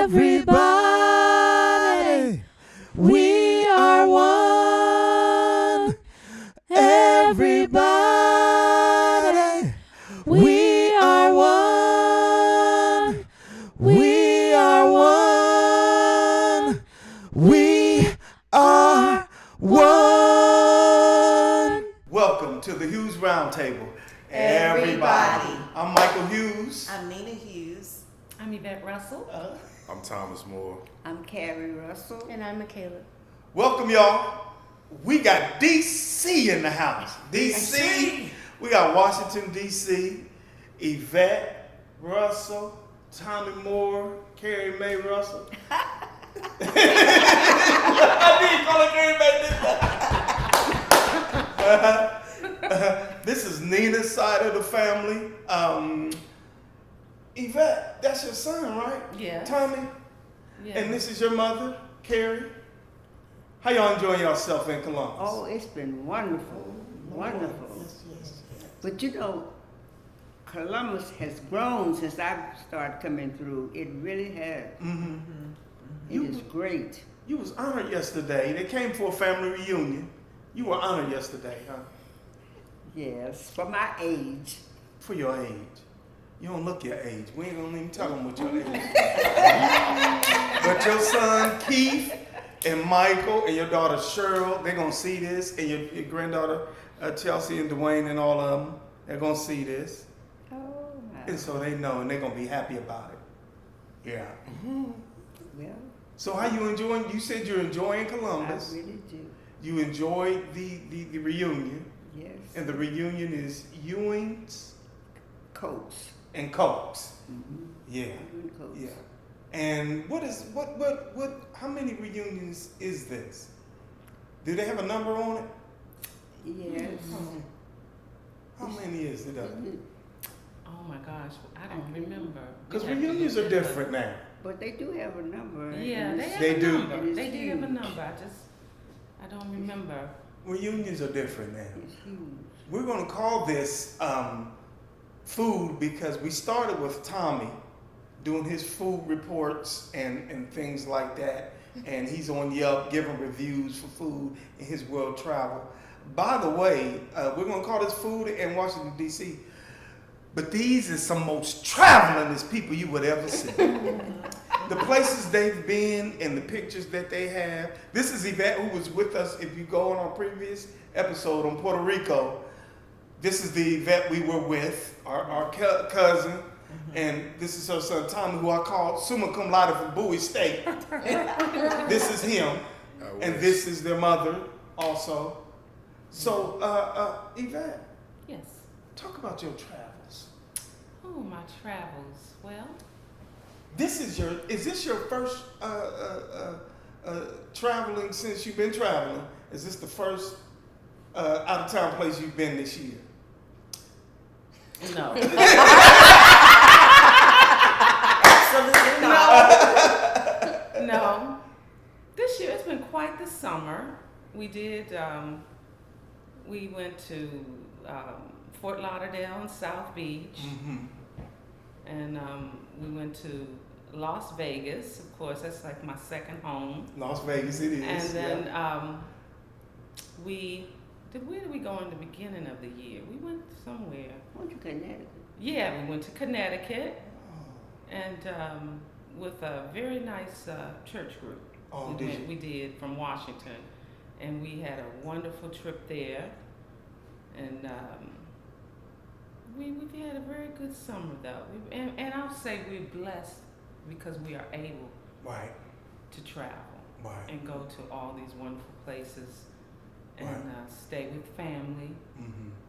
Everybody, we are one. Everybody, we are one. We are one. We are one. Welcome to the Hughes Roundtable. Everybody. I'm Michael Hughes. I'm Nina Hughes. I'm Yvette Russell. I'm Thomas Moore. I'm Carrie Russell. And I'm Michaela. Welcome, y'all. We got DC in the house. DC. We got Washington, DC. Yvette Russell, Tommy Moore, Carrie Mae Russell. I did call her Carrie Mae. This is Nina's side of the family. Yvette, that's your son, right? Yeah. Tommy? Yeah. And this is your mother, Carrie? How y'all enjoying yourself in Columbus? Oh, it's been wonderful, wonderful. But you know, Columbus has grown since I've started coming through. It really has. It is great. You was honored yesterday. They came for a family reunion. You were honored yesterday, huh? Yes, for my age. For your age. You don't look your age. We ain't gonna even tell them what your age is. But your son Keith and Michael and your daughter Cheryl, they're gonna see this, and your granddaughter Chelsea and Dwayne and all of them, they're gonna see this. Oh, my. And so they know, and they're gonna be happy about it. Yeah. Well, So how you enjoying? You said you're enjoying I Columbus. really do. You enjoyed the reunion, Yes. and the reunion is Ewing's Coats. and Coke's. Yeah, Ewing Coats. yeah. And what? How many reunions is this? Do they have a number on it? Yes. How many is it? Oh my gosh, I don't remember. Because We have to reunions look are that up. different now. But they do have a number. Yeah, and they it's- have They a do. number. It's They do have a huge. number. I don't remember. Reunions are different now. It's huge. We're going to call this food because we started with Tommy doing his food reports and things like that. And he's on Yelp giving reviews for food in his world travel. By the way, we're going to call this food in Washington, D.C. But these are some most travelingest people you would ever see. The places they've been and the pictures that they have. This is Yvette, who was with us. If you go on our previous episode on Puerto Rico, this is the Yvette we were with, our cousin. And this is her son Tommy, who I call summa cum laude from Bowie State. This is him. And this is their mother also. So, Yvette, Yes. talk about your travels. Oh, my travels. Well, Is this your first traveling since you've been traveling? Is this the first out of town place you've been this year? no. Absolutely not. No. This year it's been quite the summer. We went to Fort Lauderdale and South Beach. And we went to Las Vegas. Of course, that's like my second home. Las Vegas it is. And then where did we go in the beginning of the year? We went somewhere. Went to Connecticut. Yeah, we went to Connecticut, and with a very nice church group. Oh, did you? We did from Washington, and we had a wonderful trip there, and we've had a very good summer though. And I'll say we're blessed because we are able Right, to travel right. and go to all these wonderful places and Right. stay with family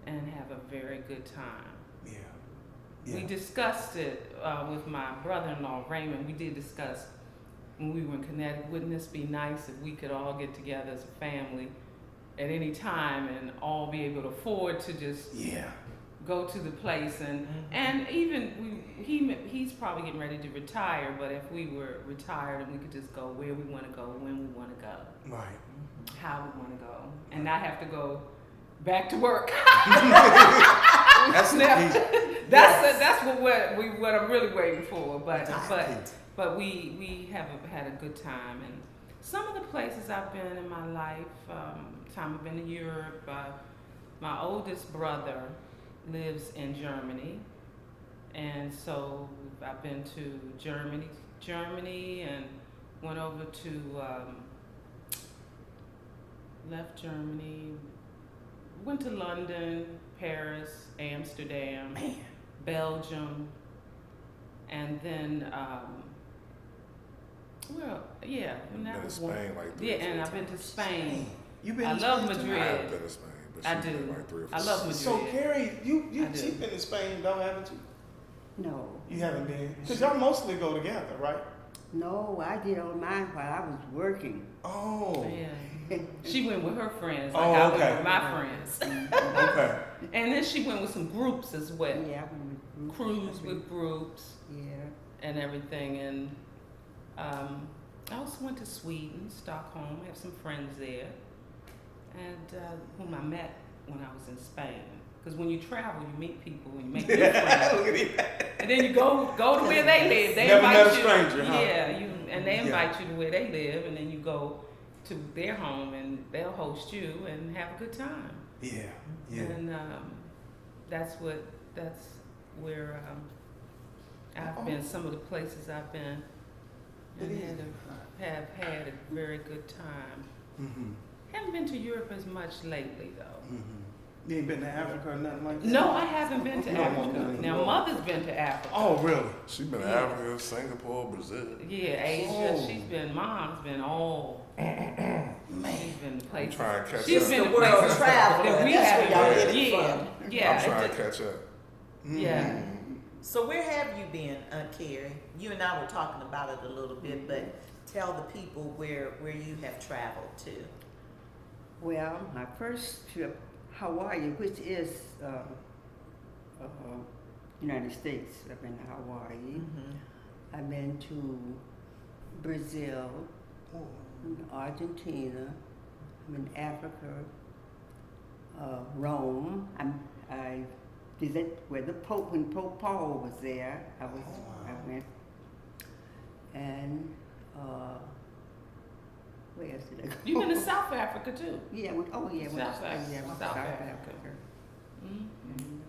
and have a very good time. Yeah. We discussed it with my brother-in-law, Raymond. We did discuss when we were in Connecticut, wouldn't this be nice if we could all get together as a family at any time and all be able to afford to just go to the place and even he's probably getting ready to retire, but if we were retired and we could just go where we want to go, when we want to go, Right. how we want to go, and not have to go back to work. That's the key. That's what I'm really waiting for. But But we have had a good time, and some of the places I've been in my life, time I've been to Europe. My oldest brother lives in Germany, and so I've been to Germany, and went over to left Germany, went to London, Paris, Amsterdam, Belgium, and then and that Been to was one. Spain like 3 Yeah, or 4 and I've been to times. Spain. You been I to love Spain too? Madrid. I have been to Spain, but I she's been do. like 3 or 4 I love times. Madrid. So Carrie, you I do. she's been to Spain though, haven't you? No. You haven't been, because y'all mostly go together, right? No, I did all mine while I was working. Oh, Yeah. She went with her friends, like Oh, I okay. went with my friends. okay. And then she went with some groups as well. Yeah, I went with groups. Cruise with groups Yeah. and everything. And I also went to Sweden, Stockholm. I have some friends there. And whom I met when I was in Spain. Because when you travel, you meet people and you make new friends. Look at that. And then you go to where they live. They Never invite met a you. stranger, huh? Yeah, and they Yeah. invite you to where they live, and then you go to their home, and they'll host you and have a good time. Yeah, yeah. And that's where I've been. Some of the places I've been, It is. and have had a very good time. Mm-hmm. Haven't been to Europe as much lately, though. Mm-hmm. You ain't been to Africa or nothing like that? No, I haven't been to No, Africa. no. Now, Mother's been to Africa. Oh, really? She's been to Yeah. Africa, Singapore, Brazil. Yeah, Asia. Oh. Mom's been all. She's been I'm places. trying to catch She's up. been The to world places traveler, that we that's where y'all haven't get it been. from. Yeah, I'm trying it to catch up. Yeah. So where have you been, Carrie? You and I were talking about it a little bit, but tell the people where you have traveled to. Well, my first trip, Hawaii, which is United States. I've been to Hawaii. Mm-hmm. I've been to Brazil, Argentina. I'm in Africa, Rome. I visited where the Pope, when Pope Paul was there. I went, and where else did I go? You've been to South Africa too. Yeah, I went South Africa. I went to South South Africa. Africa. Mhm. And,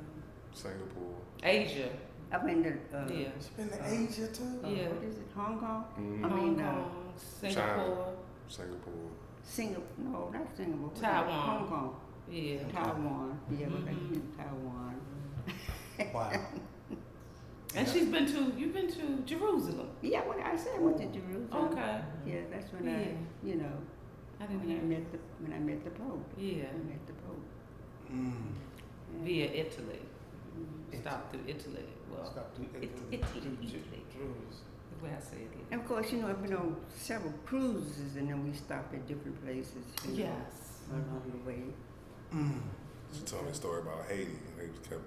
Singapore. Asia. I went to Yeah. She's been to Asia too? Yeah. what is it, Hong Kong? Mhm. I mean, Hong Kong, Singapore. Singapore. Singapore, no, not Singapore. what is it? Taiwan. Hong Kong. Yeah. Taiwan. Yeah, Mhm. I've been to Taiwan. Wow. And you've been to Jerusalem. Yeah, I said I went to Jerusalem. Okay. Yeah, that's when Yeah. I I didn't when I hear. met the Pope. Yeah. I met the Pope. Mm. Yeah. Via Italy. Mhm. Stopped through Italy. Well, Stop doing Italy. The way I say it. And of course, I've been on several cruises, and then we stopped at different places. Yes. Along the way. Mm. She told me a story about Haiti, and they kept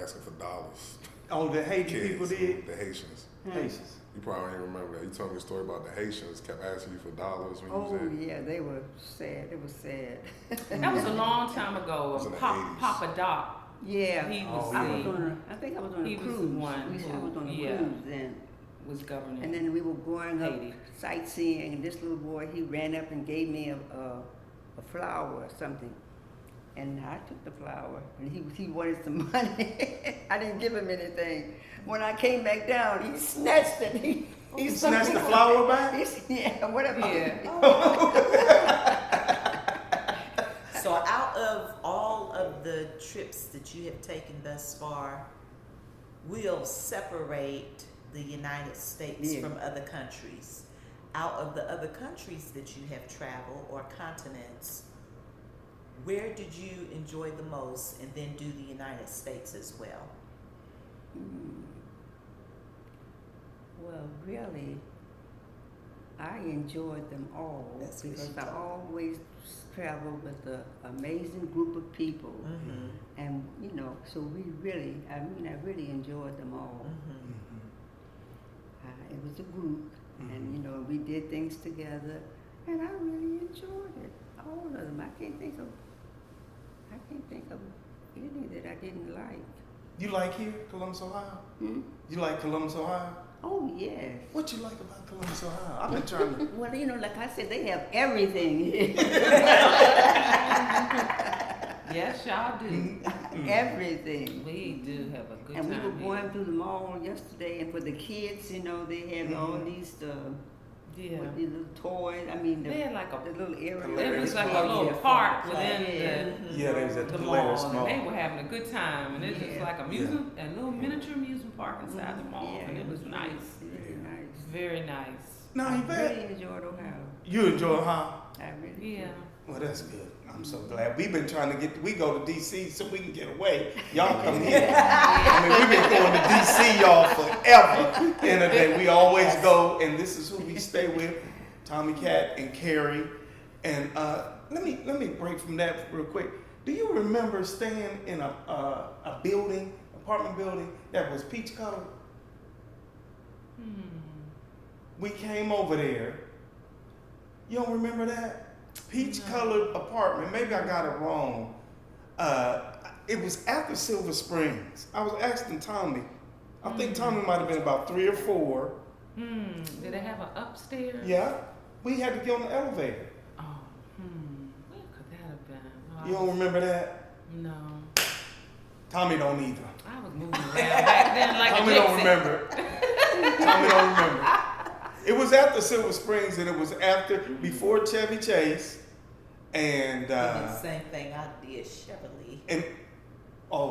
asking for dollars. Oh, the Haiti Kids, people did? the Haitians. Haitians. You probably ain't remember that. You told me a story about the Haitians kept asking you for dollars when you Oh was there. yeah, they were sad. It was sad. That was a long time ago. It was in the Papa 80s. Papa Doc. Yeah. He Oh, was yeah. I think I was on He a was cruise. the one I was on a who- yeah. cruise then. was governing. And then we were going up Haiti. sightseeing, and this little boy, he ran up and gave me a flower or something. And I took the flower, and he wanted some money. I didn't give him anything. When I came back down, he snatched it. He Snatched the flower back? Yeah, whatever. Yeah. So out of all of the trips that you have taken thus far, we'll separate the United States Yeah. from other countries. Out of the other countries that you have traveled or continents, where did you enjoy the most, and then do the United States as well? Well, really, I enjoyed them all That's what because she I told me. always traveled with an amazing group of people. Mm-hmm. And, so we really, I really enjoyed them all. Mm-hmm. It was a group, and, we did things together, and I really enjoyed it. All of them. I can't think of any that I didn't like. You like here, Columbus, Ohio? Hmm? You like Columbus, Ohio? Oh, yes. What you like about Columbus, Ohio? I've been trying to. Well, you know, like I said, they have everything here. Yes, y'all do. Everything. We do have a good And we time were here. going through the mall yesterday, and for the kids, you know, they had all these Yeah. with the little toys. I mean, They had like the little area. It was like a for little you. park Yeah. within Yeah, they was at the the mall, Polaris and Mall. they were having a good time, and it's just Yeah. like a little miniature amusement park inside the mall, Yeah, and it was nice, Really nice. very nice. Now, I Yvette, really enjoyed Ohio. you enjoy Ohio? I really Yeah. Well, that's good. I'm so glad. We've been trying to we go to D.C. so we can get away. Y'all come here. I mean, we've been going to D.C. y'all forever. In a day, we always go, and this is who we stay with, Tommy Cat and Carrie. And let me break from that real quick. Do you remember staying in a apartment building that was peach colored? We came over there. You don't remember that? Peach colored apartment. Maybe I got it wrong. It was after Silver Springs. I was asking Tommy. I think Tommy might have been about 3 or 4. Did they have an upstairs? Yeah. We had to get on the elevator. Oh, where could that have been? Oh, You don't remember that? No. Tommy don't either. I was moving around back then like Tommy a don't gypsy. remember. Tommy don't remember. It was after Silver Springs, and it was before Chevy Chase, and Same thing I did Chevrolet. and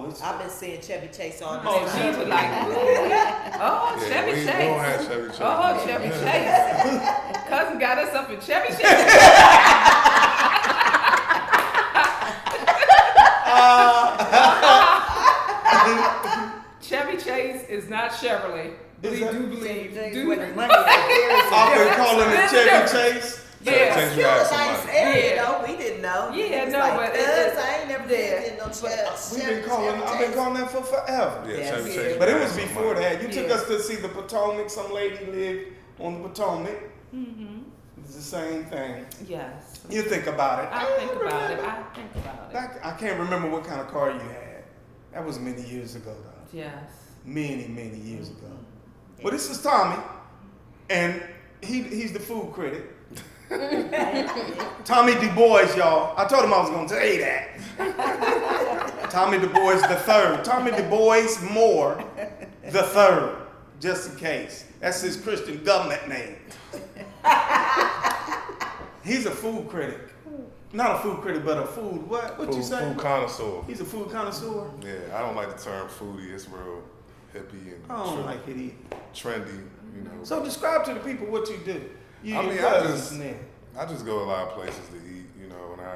it's I've been seeing Chevy Chase all Oh, the she time. was like, oh, Yeah, Chevy we Chase. don't have Chevy Chase. Oh, Chevy Chase. Cousin got us up in Chevy Chase. Chevy Chase is not Chevrolet. Is that- do believe. Do When the money is I've been calling it Chevy Different. Chase. Yeah. Chase Still had a somebody. nice area, Yeah. though. We didn't know. Yeah, It was no, like, but I ain't never yeah. been in no I've been calling that for forever. Yeah, Yes, Chevy yeah. Chase. But it had was before somebody. that. You took Yeah. us to see the Potomac. Some lady lived on the Potomac. It's the same thing. Yes. You think about it. I think about it. remember. I think about it. I can't remember what kind of car you had. That was many years ago, though. Yes. Many years ago. Well, this is Tommy, and he's the food critic. Tommy Du Bois, y'all. I told him I was going to say that. Tommy Du Bois the third. Tommy Du Bois Moore the third, just in case. That's his Christian government name. He's a food critic. Not a food critic, but a food, what you say? Food connoisseur. He's a food connoisseur. Yeah, I don't like the term foodie. It's real hippie and I don't like it either. trendy, you know. So describe to the people what you do. You I your mean, cousins and I just go a lot of places to eat, you know, and I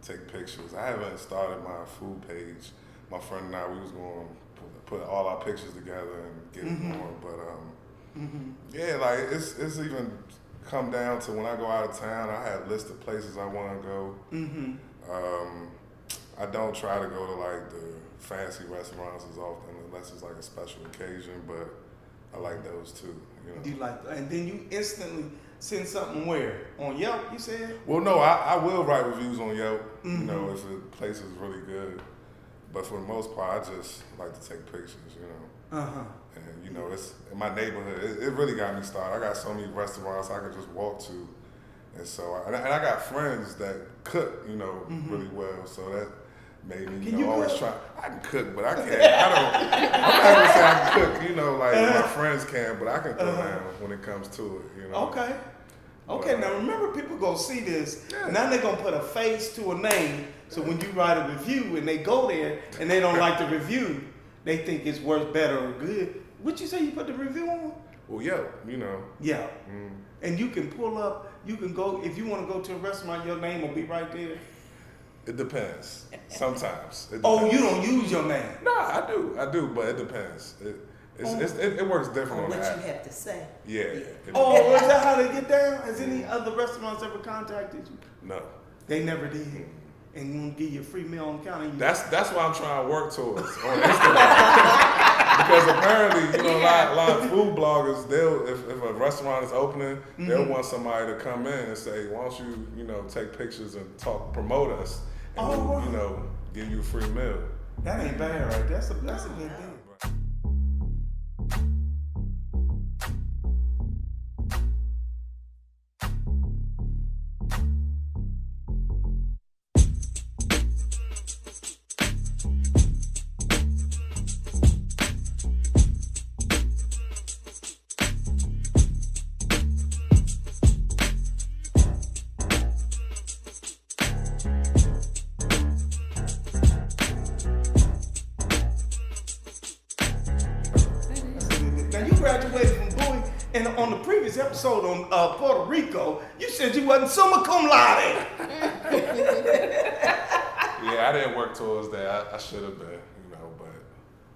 take pictures. I haven't started my food page. My friend and I, we was going to put all our pictures together and get it going. But yeah, like it's even come down to when I go out of town, I have a list of places I want to go. I don't try to go to like the fancy restaurants as often unless it's like a special occasion, but I like those too, you know. you like, and then you instantly send something where? On Yelp, you said? Well, no, I will write reviews on Yelp, you know, if a place is really good. But for the most part, I just like to take pictures, you know. And, you know, it's in my neighborhood. It really got me started. I got so many restaurants I could just walk to. And so, and I got friends that cook, you know, really well. So that made me, Can you always cook? try. I can cook, but I can't. I'm not gonna say I can cook, you know, like my friends can, but I can throw down when it comes to it, you know. Okay. Okay, now remember, people gonna see this. Yeah. Now they're gonna put a face to a name. So when you write a review and they go there and they don't like the review, they think it's worth better or good. What you say you put the review on? Well, Yelp, you know. Yeah. And you can pull up, you can go, if you want to go to a restaurant, your name will be right there. It depends. Sometimes. It Oh, depends. you don't use your name. No, I do, but it depends. It works different on What the you app. have to say. Yeah. it Oh, depends. is that how they get down? Has any other restaurants ever contacted you? No. They never did. And gonna give you a free meal on the counter. That's what I'm trying to work towards on Instagram. Because apparently, you know, a lot of food bloggers, they'll if a restaurant is opening, they'll want somebody to come in and say, why don't you know, take pictures and promote us, and we'll, you know, give you a free meal. That ain't bad, right? That's a good thing. And on the previous episode on Puerto Rico, you said you wasn't summa cum laude. Yeah, I didn't work towards that. I should have been, you know, but.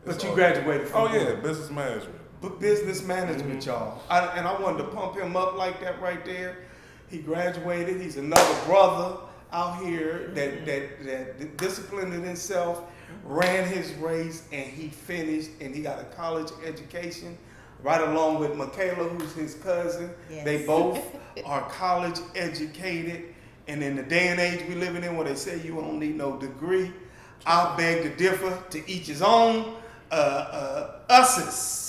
But you graduated from Oh yeah, business management. But business management, y'all. And I wanted to pump him up like that right there. He graduated. He's another brother out here that disciplined himself, ran his race, and he finished, and he got a college education right along with Michaela, who's his cousin. Yes. They both are college educated. And in the day and age we living in where they say you don't need no degree, I beg to differ, to each his own. Us's.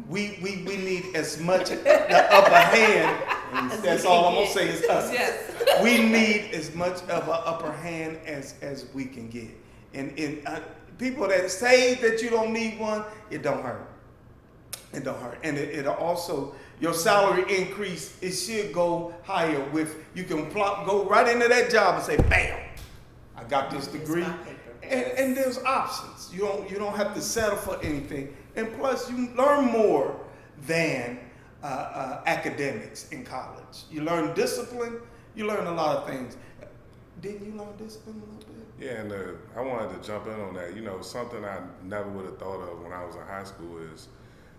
We need as much the upper hand. That's all I'm gonna say is us. Yes. We need as much of an upper hand as we can get. And people that say that you don't need one, it don't hurt. It don't hurt. And it'll also, your salary increase, it should go higher with, you can go right into that job and say, bam, I got this degree. It's my paper. And there's options. You don't have to settle for anything. And plus, you learn more than academics in college. You learn discipline. You learn a lot of things. Didn't you learn discipline a little bit? Yeah, and I wanted to jump in on that. You know, something I never would have thought of when I was in high school is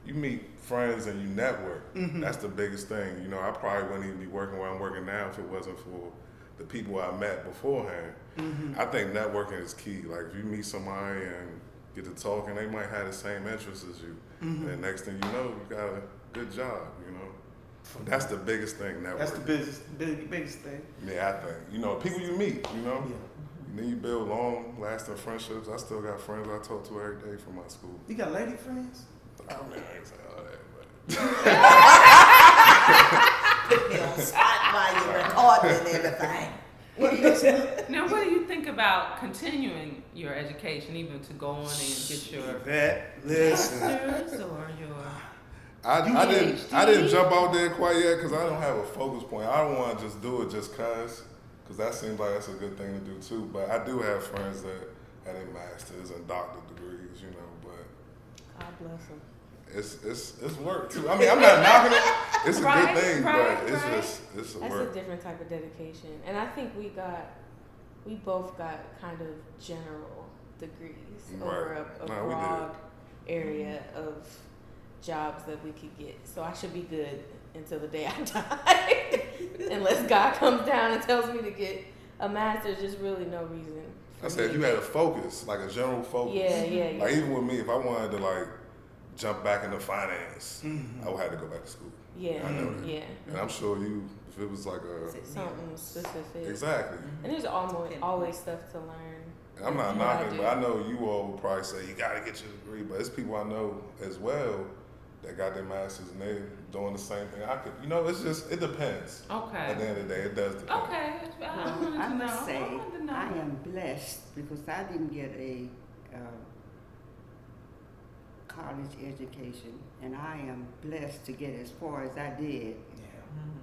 you meet friends and you network. Mm-hmm. That's the biggest thing. You know, I probably wouldn't even be working where I'm working now if it wasn't for the people I met beforehand. Mm-hmm. I think networking is key. Like if you meet somebody and get to talking, they might have the same interests as you. Mm-hmm. And the next thing you know, you got a good job, you know. That's the biggest thing, networking. That's the biggest thing. Yeah, I think. You know, people you meet, you know. Yeah. And then you build long-lasting friendships. I still got friends I talk to every day from my school. You got lady friends? Oh man, I ain't say all that, Put me on spot while you're recording and everything. Now, what do you think about continuing your education, even to go on and get your Yvette, listen. master's or your? I didn't jump out there quite yet because I don't have a focus point. I don't want to just do it just because that seems like that's a good thing to do too. But I do have friends that had their masters and doctor degrees, you know. But God bless them. it's work too. I mean, I'm not knocking it. It's a Right, good thing, right, but it's right. it's a That's work. a different type of dedication, and I think we both got kind of general degrees over a No, we did. broad area of jobs that we could get. So I should be good until the day I die, unless God comes down and tells me to get a master's. There's really no reason. I said if you had a focus, like a general focus. Yeah. Like even with me, if I wanted to like jump back into finance, Mm-hmm. I would have to go back to school. Yeah, I know that. yeah. And I'm sure you, if it was like Something specific. exactly. And there's always stuff to learn. And I'm not Yeah, I knocking, do. but I know you all would probably say you gotta get your degree, but it's people I know as well that got their masters and they doing the same thing. I could, you know, it depends. Okay. At the end of the day, it does depend. Okay. I Well, wanted I to know. must say, I wanted to know. I am blessed because I didn't get a college education, and I am blessed to get as far as I did Yeah.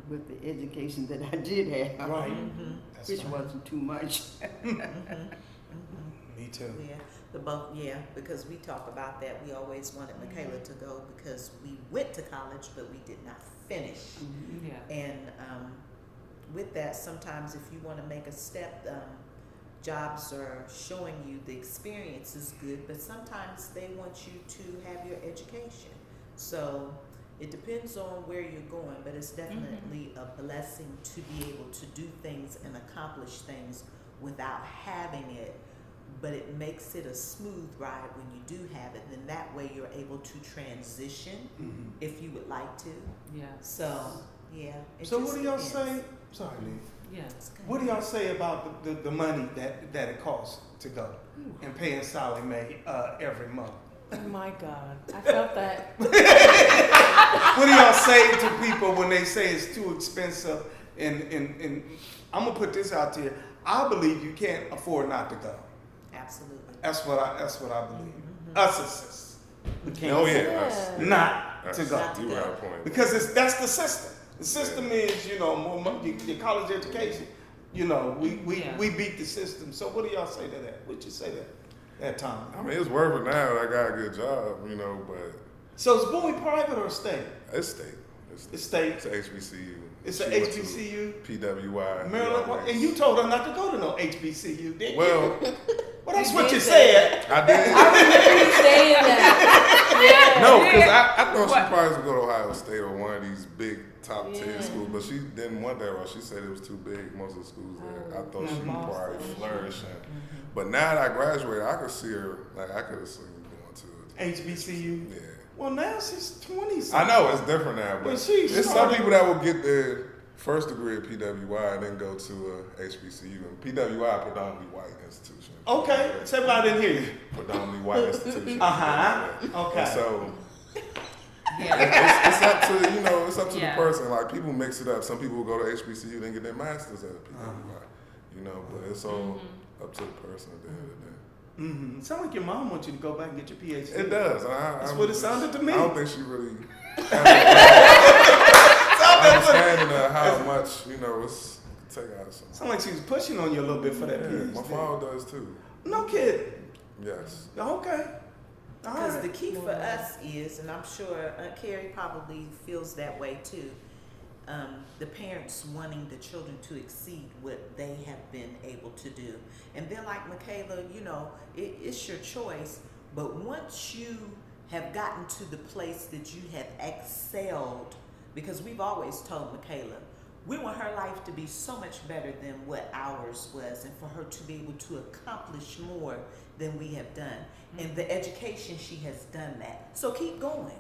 with the education that I did have, Right. Mm-hmm. That's which right. wasn't too much. Me too. Yeah, because we talk about that. We always wanted Michaela to go because we went to college, but we did not finish. Yeah. And with that, sometimes if you want to make a step, jobs are showing you the experience is good, but sometimes they want you to have your education. So it depends on where you're going, but it's definitely a blessing to be able to do things and accomplish things without having it. But it makes it a smooth ride when you do have it. Then that way you're able to transition Mm-hmm. if you would like to. Yeah. So yeah. it So just what do y'all depends. say? Sorry, Lee. Yeah. It's good. What do y'all say about the money that it costs to go and paying Sally Mae every month? Oh my God, I felt that. What do y'all say to people when they say it's too expensive? And I'm gonna put this out there. I believe you can't afford not to go. Absolutely. That's what I believe. Us we can't Oh afford yeah, Yeah. not to go. Not to You go. have a point. Because that's the system. The system is, more money, your college education. We Yeah. we beat the system. So what do y'all say to that? What you say to that time? I mean, it's worth it now. I got a good job, but So is Bowie private or state? It's state. It's state. It's a HBCU. It's She an went to HBCU. PWI. Maryland, and you told her not to go to no HBCU, didn't Well, you? Well, that's You what did you say said. I did. I remember you saying that. No, because I thought What? she probably would go to Ohio State or one of these big top 10 Yeah. schools, but she didn't want that route. She said it was too big, most of the schools there. I thought she would probably flourish. But now that I graduated, I could see her, like, I could have seen her going to HBCU. Yeah. Well, now she's 20 I something. know, it's different now, When but she there's some started- people that will get their first degree at PWI and then go to HBCU. And PWI, predominantly white institution. Okay, say what I didn't hear you. Predominantly white institution. Okay. And so Yeah. it's up to, it's up to Yeah. the person. Like, people mix it up. Some people will go to HBCU and get their masters at PWI. But it's all up to the person at the end of the day. Mm-hmm. It sounds like your mom wants you to go back and get your PhD. It does. That's what it sounded to me. I don't think she really understanding how much, it's take out of something. Sound like she was pushing on you a little bit for that Yeah, PhD. my father does too. No kidding. Yes. Okay. All Because right. the key for us is, and I'm sure Carrie probably feels that way too, the parents wanting the children to exceed what they have been able to do. And they're like, Michaela, it's your choice, but once you have gotten to the place that you have excelled, because we've always told Michaela, we want her life to be so much better than what ours was, and for her to be able to accomplish more than we have done. And the education, she has done that. So keep going.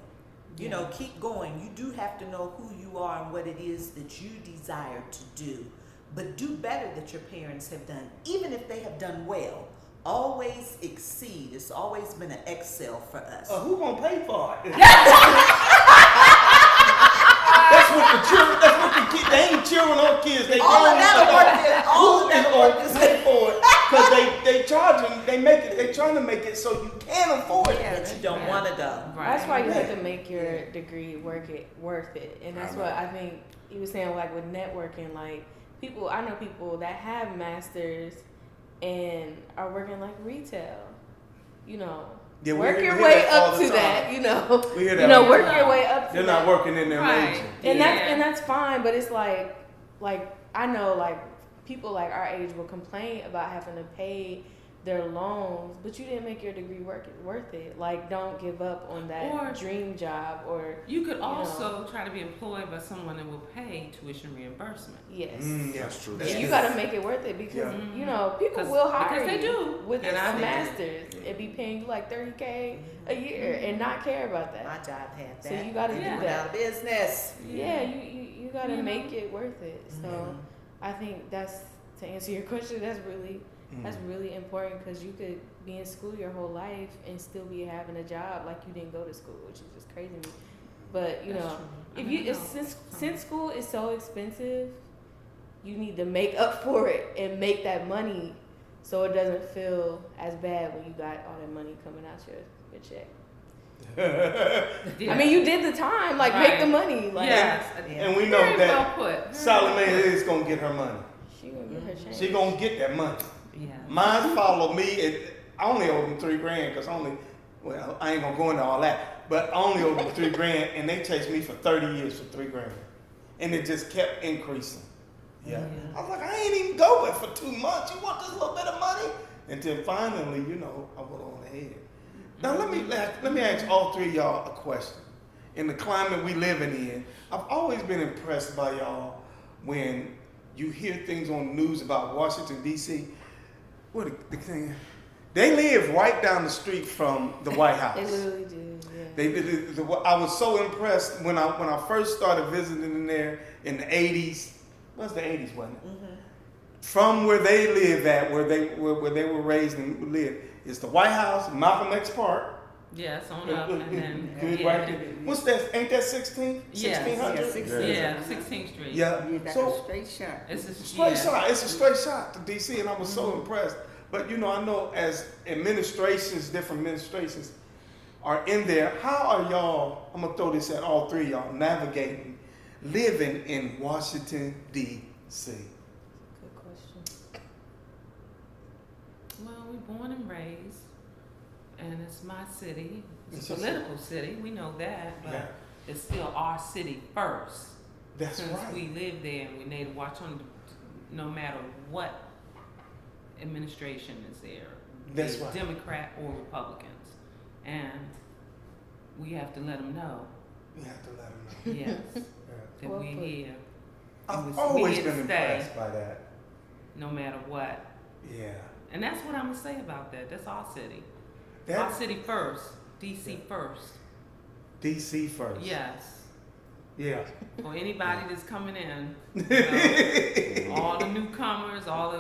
Keep going. You do have to know who you are and what it is that you desire to do. But do better that your parents have done, even if they have done well. Always exceed. It's always been an excel for us. Who gonna pay for it? That's what the kids. They ain't children or kids. They All of grown that stuff. work is- all Who of that is gonna work is- pay for it? Because they charging. They make it. They trying to make it so you can afford it. But you don't want to go. That's why you have to make your degree worth it. And that's what I think you were saying, like with networking, like I know people that have masters and are working like retail, Yeah, we work hear your way that all up the to time. that, We hear that all the work time. your way up to They're that. not working in their Right. major. And Yeah. that's fine, but it's like I know like people like our age will complain about having to pay their loans, but you didn't make your degree worth it. Like, don't give up on that Or- dream job. Or You could also try to be employed by someone that will pay tuition reimbursement. yes. That's true. That's And you good. got to make it worth it because people 'Cause- will hire because they you do. with And a I think- master's and be paying you like $30K a year and not care about that. My job had that. So you gotta They do went that. out of business. Yeah, you got to make it worth it. So Mhm. I think that's, to answer your question, that's really important, because you could be in school your whole life and still be having a job like you didn't go to school, which is just crazy to me. But since school is so expensive, you need to make up for it and make that money so it doesn't feel as bad when you got all that money coming out your check. I mean, you did the time, like make the money. Like, Yes. And we know Very that well put. Salome is gonna get her money. she gonna get her change. She gonna get that money. Yeah. Mine followed me. I only owed them $3,000 because I ain't gonna go into all that, but I only owed them $3,000, and they chased me for 30 years for $3,000, and it just kept increasing. Yeah. I was like, I ain't even go but for 2 months. You want this little bit of money? Until finally, I went on ahead. Now let me ask all three of y'all a question. In the climate we living in, I've always been impressed by y'all when you hear things on the news about Washington D.C. What the thing? They live right down the street from the White House. They literally do. Yeah. I was so impressed when I first started visiting in there in the 80s. It was the 80s, wasn't it? Mm-hmm. From where they live at, where they were raised and live, is the White House, Malcolm X Park. Yes, on up and then Good right there. What's that? Ain't that 16? Yes. 1600? Yeah, 16th Street. Yeah. Yeah, that's So a straight shot. It's a straight shot. It's a straight shot to DC, and I was so impressed. But I know as administrations, different administrations are in there. How are y'all? I'm gonna throw this at all three of y'all navigating, living in Washington D.C. Good question. Well, we're born and raised, and it's my city. It's a It's your political city. We know that, but Yeah. it's still our city first. That's Since right. we live there and we need to watch on, no matter what administration is there, That's be it right. Democrat or Republicans, and we have to let them know, You have to let them know. yes, Yeah. that Well we're put. here, I've was always here to been stay. impressed by that. no matter what. Yeah. And that's what I'm gonna say about that. That's our city. Our That city first, DC first. DC first. Yes. Yeah. For anybody that's coming in, you know, all the newcomers, all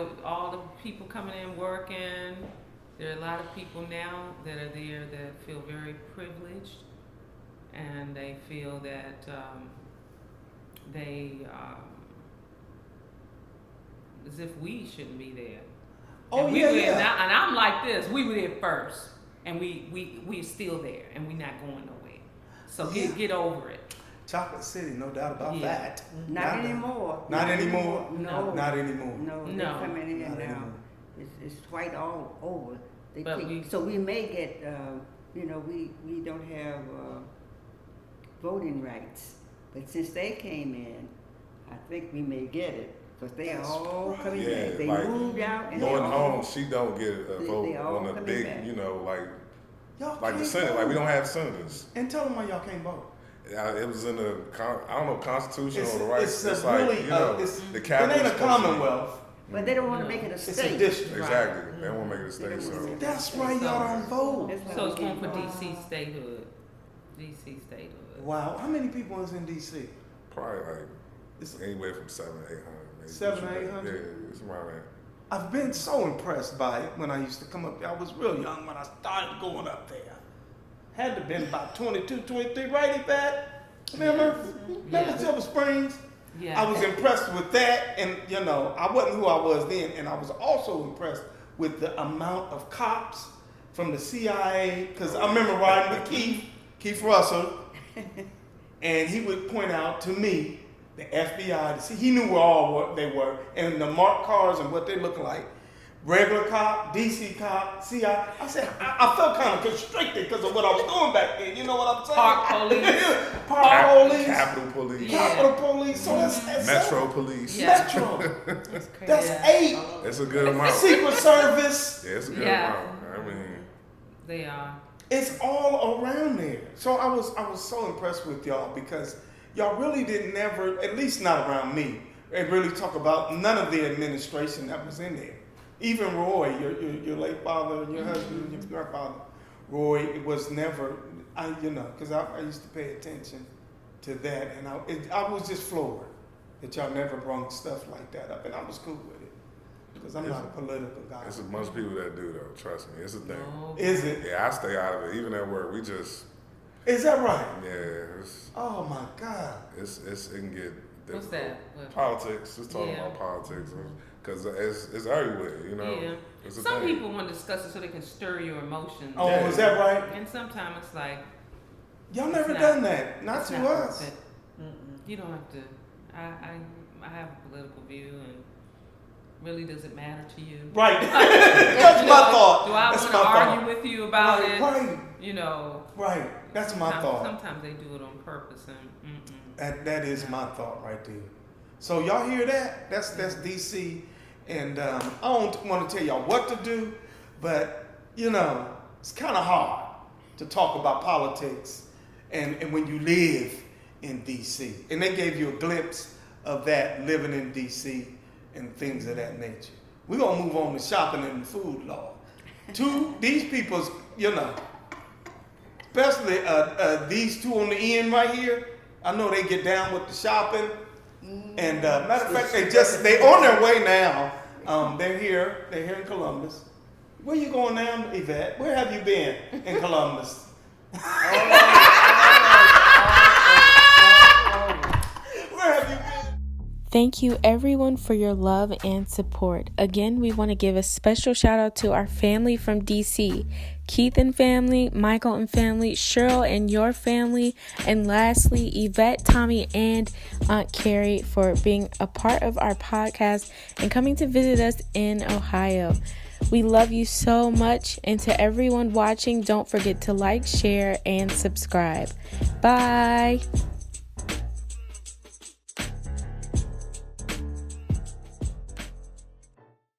the people coming in working. There are a lot of people now that are there that feel very privileged, and they feel that as if we shouldn't be there. Oh, and we yeah, were, yeah. And I'm like this. We were there first, and we're still there, and we're not going nowhere. So Yeah. get over it. Chocolate City, no doubt about Yeah. that. Not anymore. Not anymore. No. Not anymore. No, No. they're coming in Not now. anymore. It's white all over. But So we may get, we don't have voting rights. But since they came in, I think we may get it. Because they are That's all right. coming Yeah, back. They like, moved out and Going they're all- home, she don't get a They vote all on the coming big, back. Y'all like the can't Senate. vote. Like we don't have senators. And tell them why y'all can't vote. It was in the I don't know Constitution It's, or the rights. it's It's a like really, you know it's, the it capital. ain't a is supposed to be- commonwealth. But they don't want to No. make it a It's a state. district. Exactly. They won't make it a They state. don't So wanna make it a That's state. why y'all don't vote. That's why So we it's going can't for vote. DC statehood. DC statehood. Wow. How many people is in DC? probably like It's, anywhere from 700 to 800. Maybe. 700 to 800? Yeah, it's around that. I've been so impressed by it when I used to come up there. I was real young when I started going up there. Had to been about 22, 23, right, Yvette? Remember? Remember Yeah. Silver Springs? Yeah. I was impressed with that, and I wasn't who I was then, and I was also impressed with the amount of cops from the CIA, because I remember riding with Keith Russell, and he would point out to me the FBI. He knew what they were, and the marked cars and what they look like. Regular cop, DC cop, CIA. I said, I felt kind of constricted because of what I was doing back then. You know what I'm saying? Park police. Park police. Capitol Police. Yeah. Capitol Police. So that's Metro Police. Yeah. Metro. That's crazy. That's Yeah. 8. It's a good amount. Secret Service. Yeah, it's a good Yeah. amount. I mean, They are. It's all around there. So I was so impressed with y'all because y'all really didn't never, at least not around me, and really talk about none of the administration that was in there. Even Roy, your late father and your husband and your grandfather, Roy, it was never, because I used to pay attention to that, and I was just floored that y'all never brought stuff like that up, and I was cool with it because I'm not a political guy. it's a bunch of people that do though. Trust me, it's a thing. No. Is it? Yeah, I stay out of it. Even at work, we just Is that right? it's Oh my God. it can get difficult. What's that? What? Politics. Just talking Yeah. about politics, because it's everywhere. You know. Yeah. It's a Some thing. people want to discuss it so they can stir your emotions. Oh, Yeah. is that right? And sometimes it's like, Y'all never It's not- done that. Not it's to not us. worth it. You don't have to. I have a political view, and really, does it matter to you? Right. That's You my know, thought. Do I That's want to my argue thought. with you about Right, it? right, You know. right. That's my thought. Sometimes they do it on purpose, and That is my thought right there. So y'all hear that? That's DC, and I don't want to tell y'all what to do, but it's kind of hard to talk about politics, and when you live in DC, and they gave you a glimpse of that living in DC and things of that nature. We're gonna move on to shopping and food law. These people's, especially these two on the end right here. I know they get down with the shopping, and matter of fact, they on their way now. They're here in Columbus. Where you going now, Yvette? Where have you been in Columbus? Where have you been? Thank you everyone for your love and support. Again, we want to give a special shout out to our family from DC, Keith and family, Michael and family, Cheryl and your family, and lastly, Yvette, Tommy, and Aunt Carrie for being a part of our podcast and coming to visit us in Ohio. We love you so much, and to everyone watching, don't forget to like, share, and subscribe. Bye!